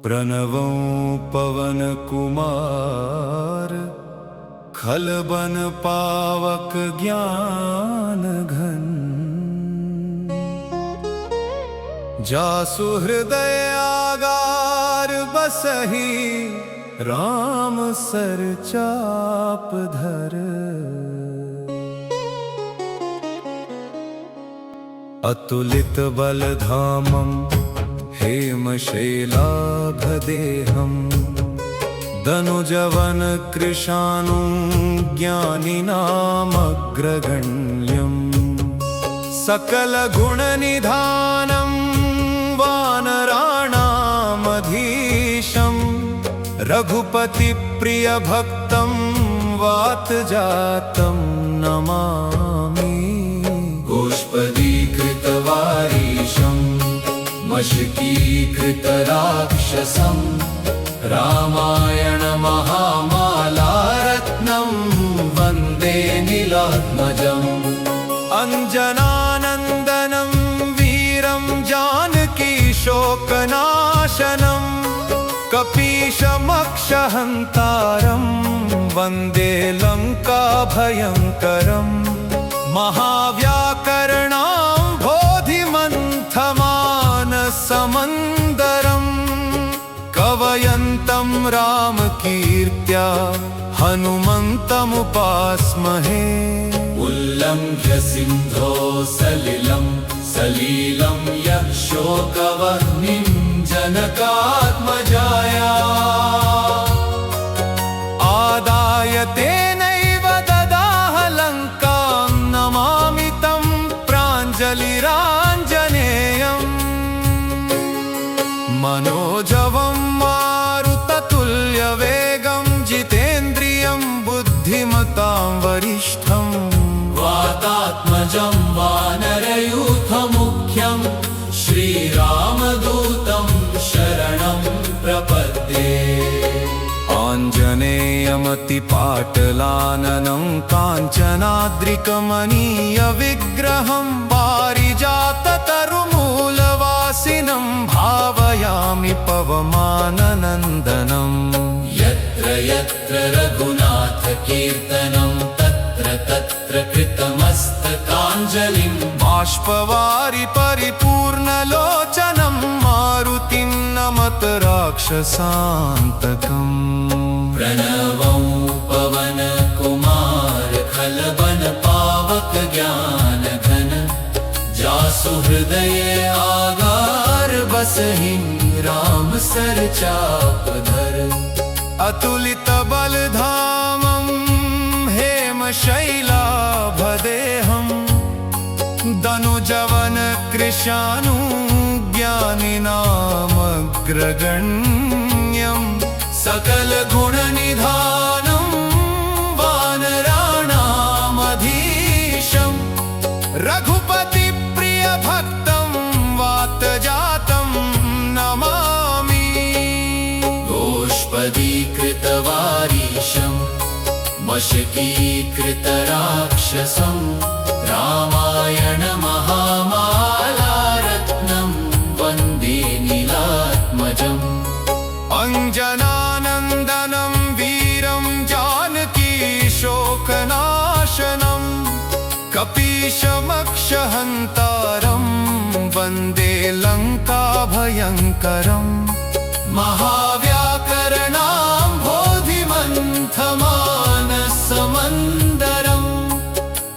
प्रणवं पवन कुमार खलबन पावक ज्ञान घन। जासु हृदय आगार बसहि राम सर चाप धर। अतुलित बलधामं हेमशैलाभदेहं दनुजवन कृशानुं ज्ञानिनामग्रगण्यं। सकलगुणनिधानं वानराणामधीशं रघुपतिप्रियभक्तं वातजातं नमामि। गोष्पदीकृतवारीशं मशकीकृतराक्षसं रामायण महामालारत्नं वन्दे नीलात्मजम्। अंजनानन्दनं वीरं जानकी शोकनाशनं कपीशमक्षहन्तारं वन्दे लङ्काभयङ्करम्। महाव्याकरणां बोधिमन्थमानसमन्दरं कवयन्तं रामकीर्त्या हनुमन्तमुपास्महे। उल्लङ्घ्य सिन्धो सलिलं यः शोकवह्निं जनकात्मजाया आदाय तेनैव ददाह लङ्कां। नमामि तं प्राञ्जलिराञ्जनेयम्। मनोजवं मारुततुल्यवेगं जितेन्द्रियं बुद्धिमतां वरिष्ठं। वातात्मजं वानरयूथमुख्यं श्रीरामदूतं शरणं प्रपद्ये। आञ्जनेयमतिपाटलाननं काञ्चनाद्रिकमनीयविग्रहं पारिजाततरुमूलवासिनं भावयामि पवमाननन्दनम्। यत्र यत्र रघुनाथकीर्तनं तत्र तत्र कृतमस्तकाञ्जलिं। बाष्पवारि परिपूर्णलोचनं मारुतिं नमत राक्षसान्तकम्। प्रणवं पवन कुमार खलबन पावक ज्ञान घन। जासु हृदये आगार बसहि राम सर चाप धर। अतुलित बलधामं हेमशैलाभदेहं दनुजवन कृशानुं ज्ञानिनामग्रगण्यं। सकलगुणनिधानं वानराणामधीशं रघुपतिप्रियभक्तं वातजातं नमामि। गोष्पदीकृतवारीशं मशकीकृतराक्षसं रामायण महामालारत्नं वन्दे नीलात्मजम्। अंजनानन्दनं वीरं जानकी शोकनाशनं कपीशमक्षहन्तारं वन्दे लङ्काभयङ्करम्। महाव्याकरणां बोधिमन्थमानसमन्दरं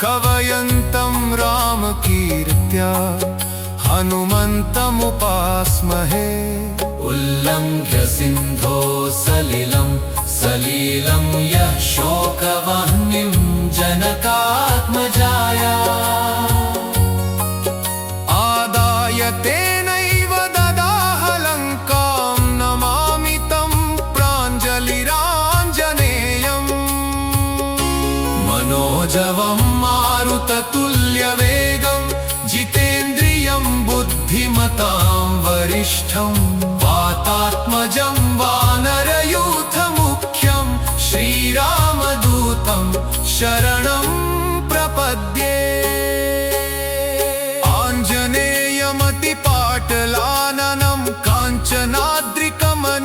कवयन्तं रामकीर्त्या हनुमन्तमुपास्महे। उल्लङ्घ्य सिन्धो सलिलं यः शोकवह्निं जनकात्मजाया आदाय तेनैव ददाह लङ्कां। नमामि तं प्राञ्जलिराञ्जनेयम्। मनोजवं मारुततुल्यवेगं जितेन्द्रियं बुद्धिमतां वरिष्ठं। वातात्मजं वानरयूथमुख्यं श्रीरामदूतं शरणं प्रपद्ये। आञ्जनेयमतिपाटलाननं काञ्चनाद्रिकमनीयविग्रहं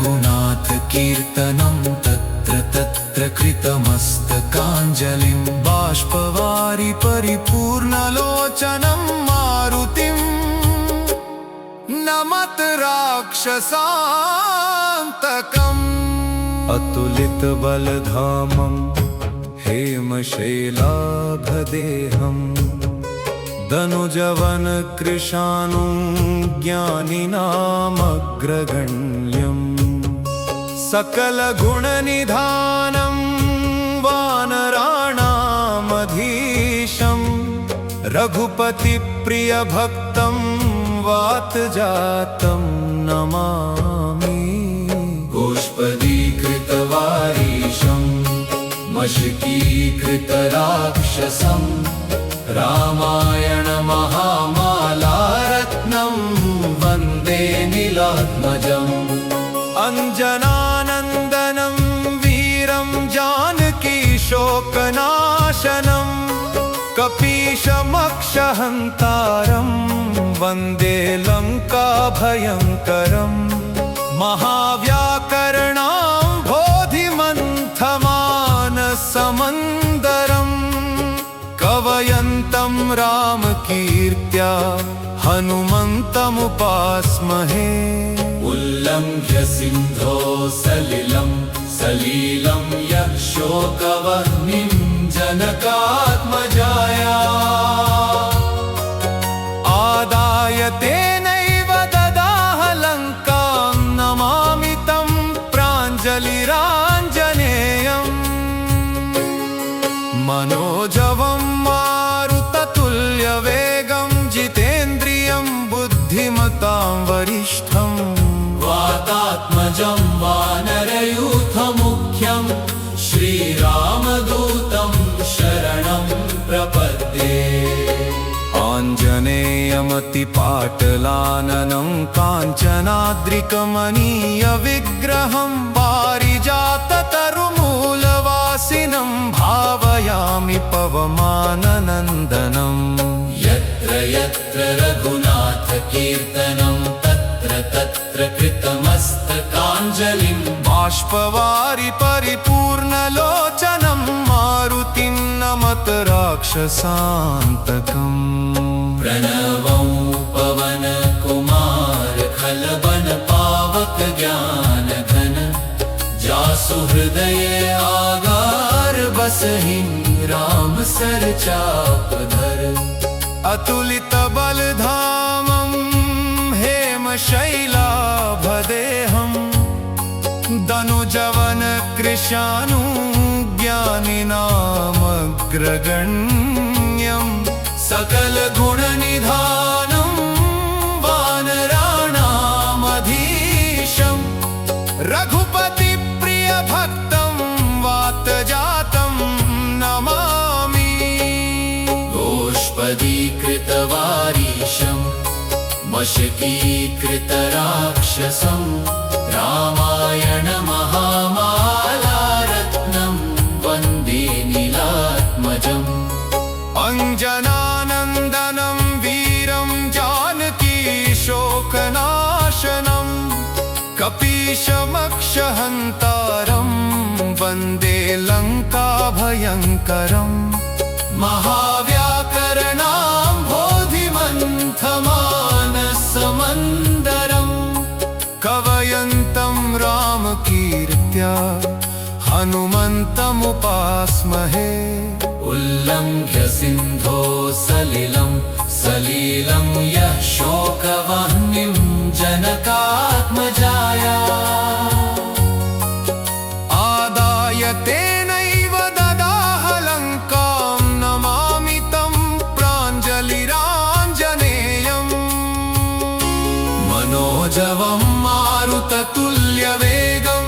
रघुनाथकीर्तनं तत्र तत्र कृतमस्तकाञ्जलिं बाष्पवारि परिपूर्णलोचनं मारुतिं नमत राक्षसान्तकम् अतुलितबलधामं हेमशैलाभदेहं दनुजवनकृशानुं ज्ञानिनामग्रगण्यं सकलगुणनिधानं वानराणामधीशं रघुपतिप्रियभक्तं वातजातं नमामि गोष्पदीकृतवारीशं मशकीकृतराक्षसं रामायणमहामालारत्नं वन्दे नीलात्मजम् अञ्जनानन्दनं वीरं जानकीशोकनाशनं कपीशमक्षहन्तारं वन्दे लङ्काभयङ्करम् महाव्याकरणां बोधिमन्थमानसमन्दरम् कवयन्तं रामकीर्त्या हनुमन्तमुपास्महे उल्लङ्घ्य सिन्धो सलिलं यः शोकवह्निं जनकात्मजाया आदाय तेनैव ददाह लङ्कां नमामि तं प्राञ्जलिराञ्जनेयम् मनोजवं मारुततुल्यवेगं जितेन्द्रियं बुद्धिमतां वरिष्ठं वातात्मजं वानरयूथमुख्यं श्रीरामदूतं शरणं प्रपद्ये आञ्जनेयमतिपाटलाननं काञ्चनाद्रिकमनीयविग्रहं पारिजाततरुमूलवासिनं भावयामि पवमाननन्दनम् यत्र यत्र रघुनाथकीर्तनं तत्र तत्र कृतमस्तकाञ्जलिं बाष्पवारि परिपूर्णलोचनं मारुतिं नमत राक्षसान्तकम् प्रणवं पवनकुमार खलबन पावक ज्ञानघन जासु हृदये आगार बसहिं राम सर चापधर अतुलितबलधामं हेमशैलाभदेहं दनुजवनकृशानुं ज्ञानिनामग्रगण्यं सकलगुणनिधानं वानराणामधीशं रघुपतिप्रियभक्तं वातजातं नमामि गोष्पदीकृतवारीशं मशकीकृतराक्षसं रामायणमहामालारत्नं वन्दे नीलात्मजम् अञ्जनानन्दनं वीरं जानकीशोकनाशनं कपीशमक्षहन्तारं वन्दे लङ्काभयङ्करम् महाव्याकरणां बोधिमन्थमानसमन्दरम् कवयन्तं रामकीर्त्या हनुमन्तमुपास्महे उल्लङ्घ्य सिन्धो सलिलं यः शोकवह्निं जनकात्मजाया आदाय तेनैव ददाह लङ्कां नमामि तं प्राञ्जलिराञ्जनेयम् मनोजवं मारुततुल्यवेगं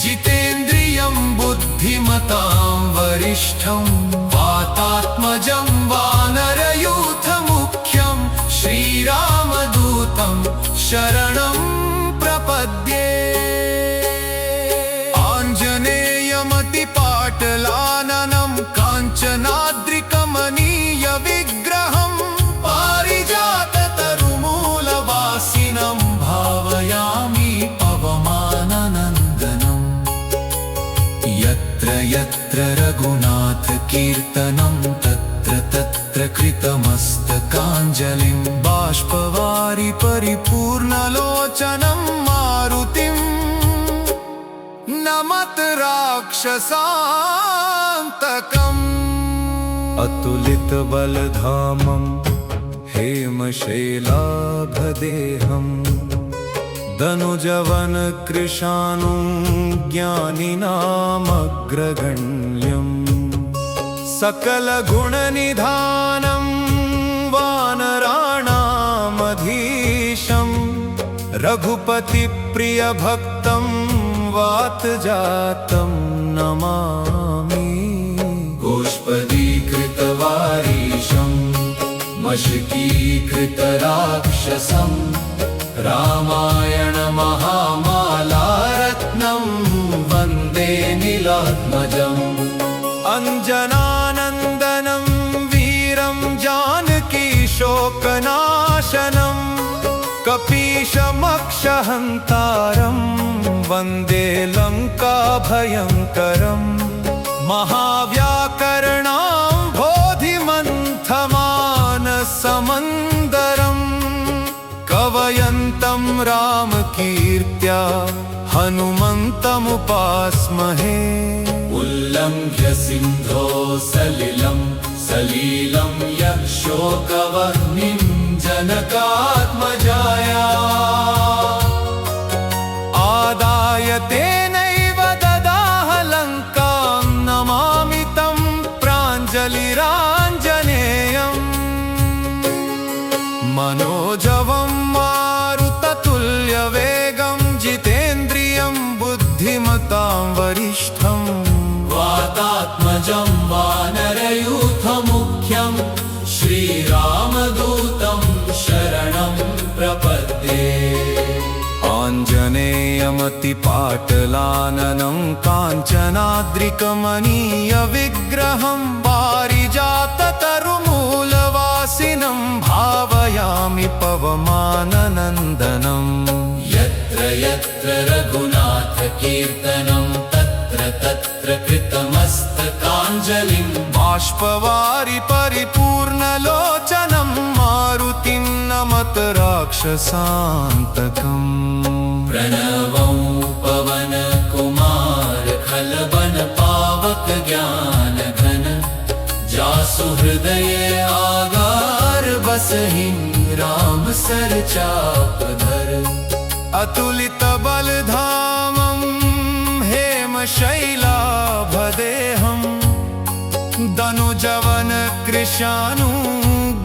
जितेन्द्रियं बुद्धिमतां वरिष्ठं वातात्मजं वानरयूथमुख्यं श्रीरामदूतं शरणं प्रपद्ये आञ्जनेयमतिपाटलाननं काञ्चनाद्रिकमनीयविग्रहं पारिजाततरुमूलवासिनं भावयामि पवमाननन्दनम् यत्र रघुनाथकीर्तनं तत्र तत्र कृतमस्तकाञ्जलिं बाष्पवारि परिपूर्णलोचनं मारुतिं नमत राक्षसान्तकम् अतुलितबलधामं हेमशैलाभदेहं दनुजवनकृशानुं ज्ञानिनामग्रगण्यं सकलगुणनिधानं वानराणामधीशं रघुपतिप्रियभक्तं वातजातं नमामि गोष्पदीकृतवारीशं मशकीकृतराक्षसं रामायणमहामालारत्नं वन्दे नीलात्मजम् अञ्जनानन्दनं वीरं जानकीशोकनाशनं कपीशमक्षहन्तारं वन्दे लङ्काभयङ्करम् महाव्याकरणां बोधिमन्थमानसमन्दरम् कवयन्तं रामकीर्त्या हनुमन्तमुपास्महे उल्लङ्घ्य सिन्धो सलिलं यः शोकवह्निं जनकात्मजाया आदाय तेनैव ददाह लङ्कां नमामि तं प्राञ्जलिराञ्जनेयम् मनोजवं मारुततुल्यवेगं जितेन्द्रियं बुद्धिमतां वरिष्ठं वातात्मजं वानरयूथमुख्यं श्रीरामदूतं शरणं प्रपद्ये आञ्जनेयमतिपाटलाननं काञ्चनाद्रिकमनीयविग्रहं पारिजाततरुमूलवासिनं भावयामि पवमाननन्दनम् यत्र यत्र रघुनाथकीर्तनं तत्र तत्र कृतमस्तकाञ्जलिं बाष्पवारि परिपूर्णलोचनं मारुतिं नमत राक्षसान्तकम् प्रणवं पवनकुमार खलबन पावक ज्ञानघन जासु हृदये आगार बसहिं राम सर चापधर अतुलितबलधामं हेमशैलाभदेहं दनुजवनकृशानुं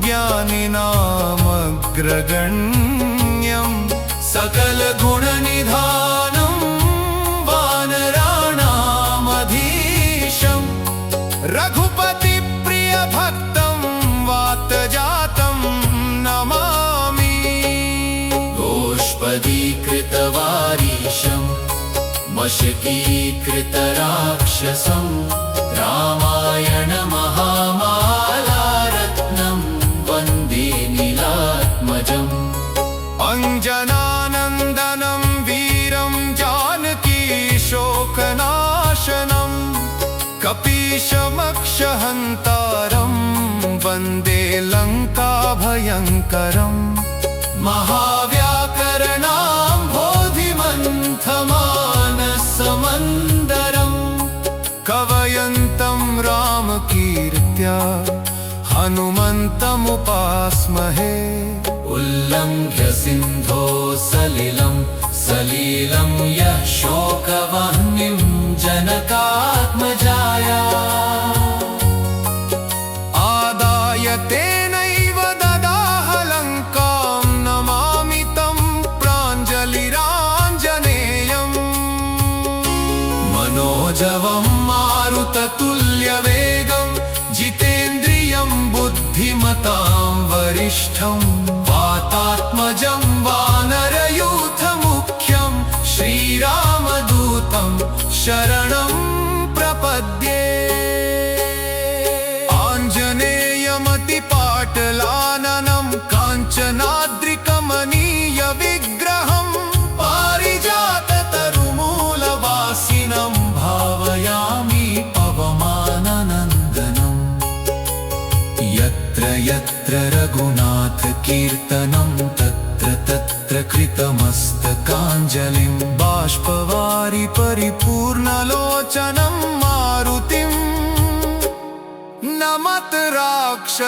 ज्ञानिनामग्रगण्यं सकलगुणनिधानं वानराणामधीशं रघुपतिप्रियभक्तं वातजातं नमामि गोष्पदीकृतवारीशं मशकीकृतराक्षसं रामायणमहामालारत्नं वन्दे नीलात्मजम् अञ्जनानन्दनं वीरं जानकीशोकनाशनं कपीशमक्षहन्तारं वन्दे लङ्काभयङ्करम् महाव्याकरणां बोधिमन्थमानसमन्दरम् कवयन्तं रामकीर्त्या हनुमन्तमुपास्महे उल्लङ्घ्य सिन्धो सलिलं यः शोकवह्निं जनकात्मजाया आदाय तेनैव ददाह लङ्कां नमामि तं प्राञ्जलिराञ्जनेयम् मनोजवं मारुततुल्यवेगं जितेन्द्रियं बुद्धिमतां वरिष्ठं वातात्मजं वानरयूथमुख्यं श्रीरामदूतं शरणं प्रपद्ये आञ्जनेयमतिपाटलाननं काञ्चनाद्रिकमनीयविग्रहं पारिजाततरुमूलवासिनं भावयामि यत्र यत्र रघुनाथ कीर्तनं तत्र तत्र कृतमस्तकाञ्जलिं बाष्पवारि परिपूर्णलोचनं मारुतिं नमत राक्षसान्तकम्